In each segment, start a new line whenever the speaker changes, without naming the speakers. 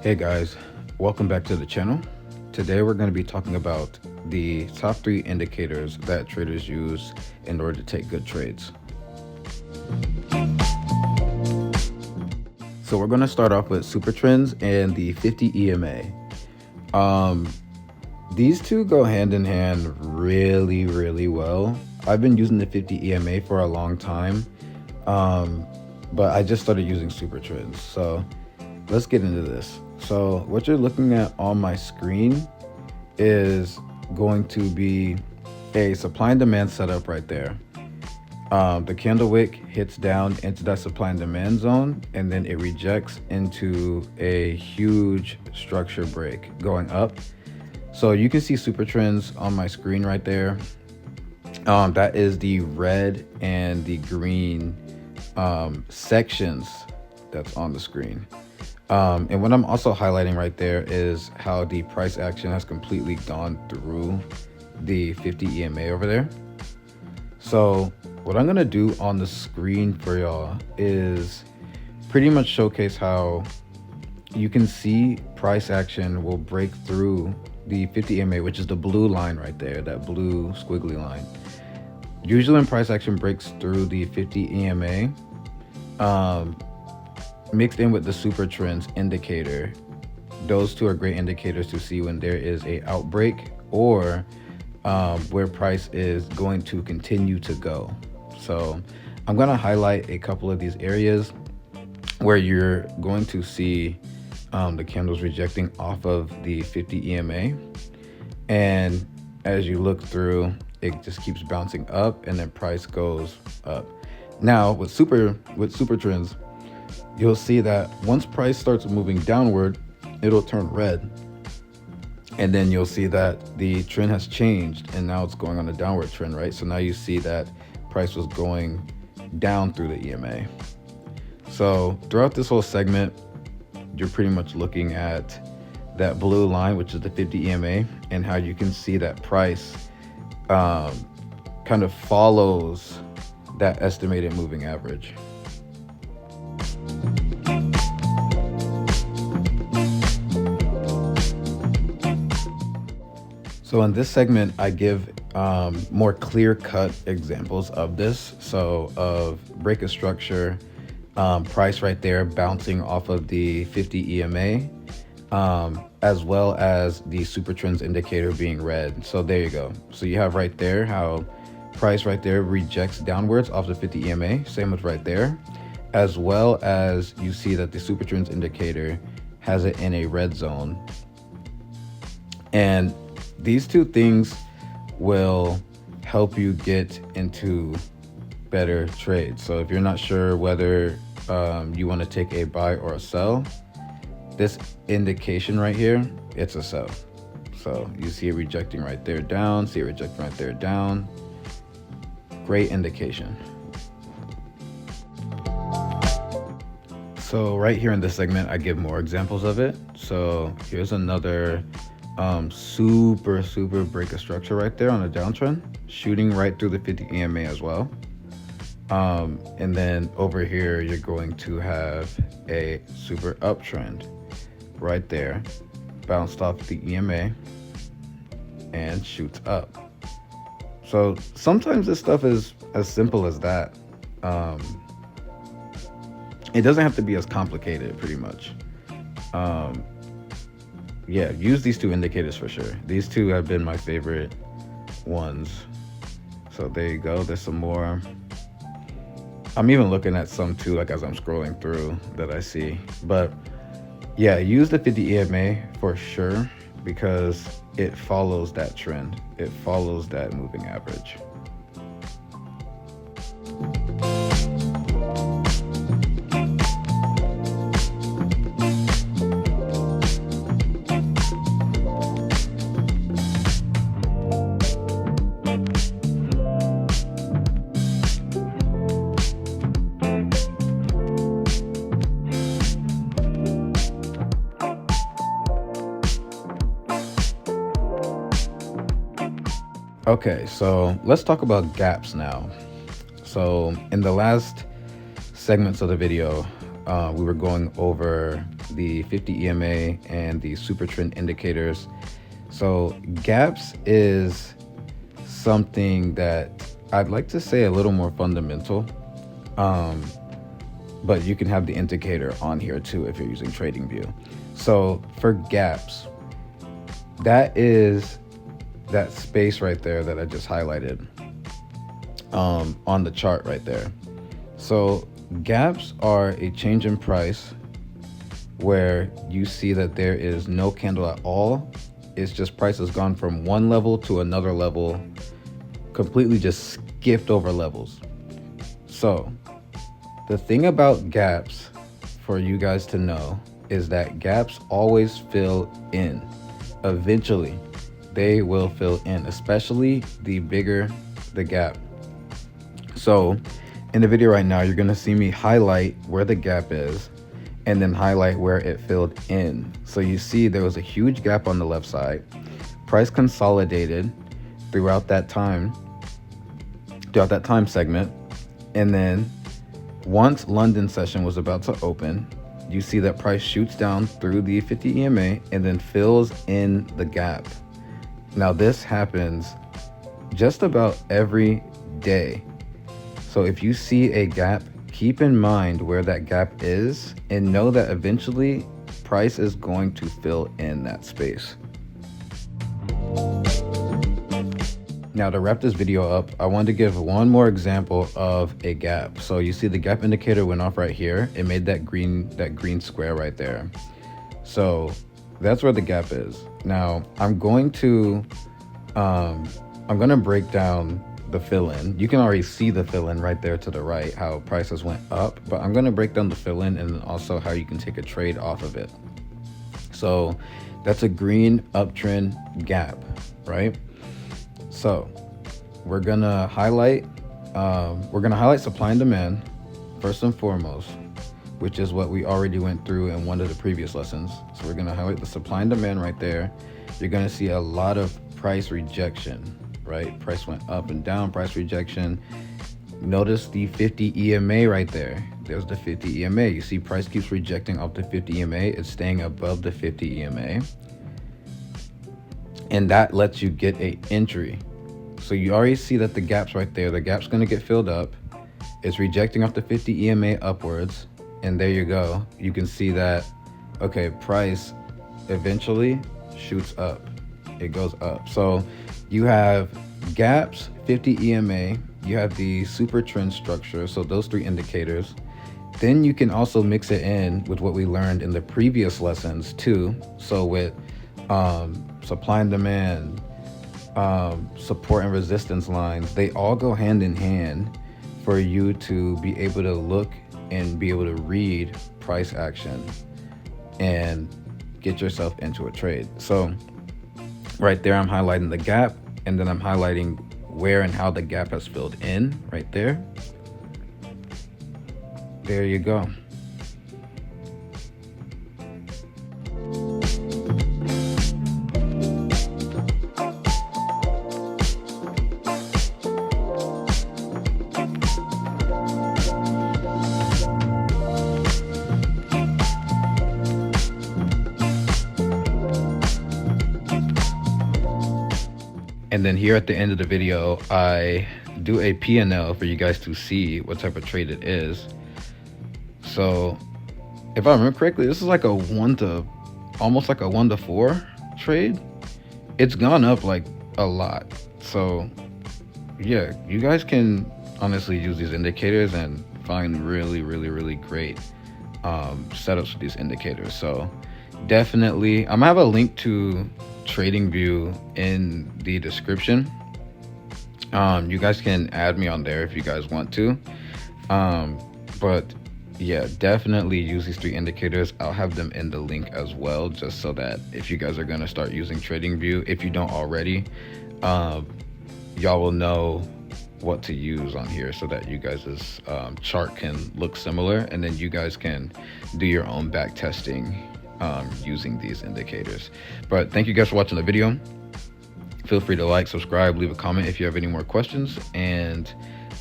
Hey guys, welcome back to the channel. Today we're going to be talking about the top 3 indicators that traders use in order to take good trades. So we're going to start off with Supertrends and the 50 EMA. These two go hand in hand really well. I've been using the 50 EMA for a long time, but I just started using Supertrends. So let's get into this. So what you're looking at on my screen is going to be a supply and demand setup right there. The candle wick hits down into that supply and demand zone, and then it rejects into a huge structure break going up. So you can see Supertrends on my screen right there. That is the red and the green sections that's on the screen. And what I'm also highlighting right there is how the price action has completely gone through the 50 EMA over there. So what I'm gonna do on the screen for y'all is pretty much showcase how you can see price action will break through the 50 EMA, which is the blue line right there, that blue squiggly line. Usually when price action breaks through the 50 EMA, mixed in with the Supertrends indicator, those two are great indicators to see when there is a outbreak or where price is going to continue to go. So I'm going to highlight a couple of these areas where you're going to see the candles rejecting off of the 50 EMA, and as you look through, it just keeps bouncing up and then price goes up. Now with Supertrends, you'll see that once price starts moving downward, it'll turn red. And then you'll see that the trend has changed and now it's going on a downward trend, right? So now you see that price was going down through the EMA. So throughout this whole segment, you're pretty much looking at that blue line, which is the 50 EMA, and how you can see that price kind of follows that estimated moving average. So in this segment, I give more clear-cut examples of this. So of break of structure, price right there bouncing off of the 50 EMA, as well as the Supertrends indicator being red. So there you go. So you have right there how price right there rejects downwards off the 50 EMA, same with right there, as well as you see that the Supertrends indicator has it in a red zone. And these two things will help you get into better trades. So if you're not sure whether you want to take a buy or a sell, this indication right here, it's a sell. So you see it rejecting right there down, see it rejecting right there down. Great indication. So right here in this segment, I give more examples of it. So here's another super break of structure right there on a downtrend, shooting right through the 50 EMA as well. And then over here, you're going to have a super uptrend right there, bounced off the EMA and shoots up. So sometimes this stuff is as simple as that. It doesn't have to be as complicated, pretty much. Yeah, use these two indicators for sure. These two have been my favorite ones. So there you go. There's some more. I'm even looking at some too, like as I'm scrolling through that I see. But yeah, use the 50 EMA for sure because it follows that trend. It follows that moving average. Okay, so let's talk about gaps now. So in the last segments of the video, we were going over the 50 EMA and the Supertrend indicators. So gaps is something that I'd like to say a little more fundamental, but you can have the indicator on here too if you're using TradingView. So for gaps, that is that space right there that I just highlighted on the chart right there. So gaps are a change in price where you see that there is no candle at all. It's just price has gone from one level to another level, completely just skipped over levels. So the thing about gaps for you guys to know is that gaps always fill in. Eventually they will fill in, especially the bigger the gap. So in the video right now, you're gonna see me highlight where the gap is and then highlight where it filled in. So you see there was a huge gap on the left side. Price consolidated throughout that time segment. And then once London session was about to open, you see that price shoots down through the 50 EMA and then fills in the gap. Now this happens just about every day. So if you see a gap, keep in mind where that gap is and know that eventually price is going to fill in that space. Now to wrap this video up, I wanted to give one more example of a gap. So you see the gap indicator went off right here. It made that green square right there. So that's where the gap is. Now I'm going to break down the fill-in. You can already see the fill-in right there to the right, how prices went up, but I'm going to break down the fill-in and also how you can take a trade off of it. So that's a green uptrend gap, right? So we're gonna highlight supply and demand first and foremost, which is what we already went through in one of the previous lessons. So we're gonna highlight the supply and demand right there. You're gonna see a lot of price rejection, right? Price went up and down, price rejection. Notice the 50 EMA right there. There's the 50 EMA. You see price keeps rejecting off the 50 EMA. It's staying above the 50 EMA. And that lets you get an entry. So you already see that the gap's right there. The gap's gonna get filled up. It's rejecting off the 50 EMA upwards. And there you go. You can see that, okay, price eventually shoots up. It goes up. So you have gaps, 50 EMA, you have the super trend structure, so those three indicators. Then you can also mix it in with what we learned in the previous lessons too. So with supply and demand, support and resistance lines, they all go hand in hand for you to be able to look and be able to read price action and get yourself into a trade. So right there, I'm highlighting the gap, and then I'm highlighting where and how the gap has filled in right there. There you go. And then here at the end of the video, I do a P&L for you guys to see what type of trade it is. So if I remember correctly, this is like almost like a 1 to 4 trade. It's gone up like a lot. So yeah, you guys can honestly use these indicators and find really great setups for these indicators. So definitely, I'm gonna have a link to TradingView in the description. You guys can add me on there if you guys want to, but yeah, definitely use these three indicators. I'll have them in the link as well, just so that if you guys are going to start using TradingView, if you don't already, y'all will know what to use on here so that you guys' chart can look similar, and then you guys can do your own back testing using these indicators. But thank you guys for watching the video. Feel free to like, subscribe, leave a comment if you have any more questions, and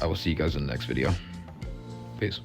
I will see you guys in the next video. Peace.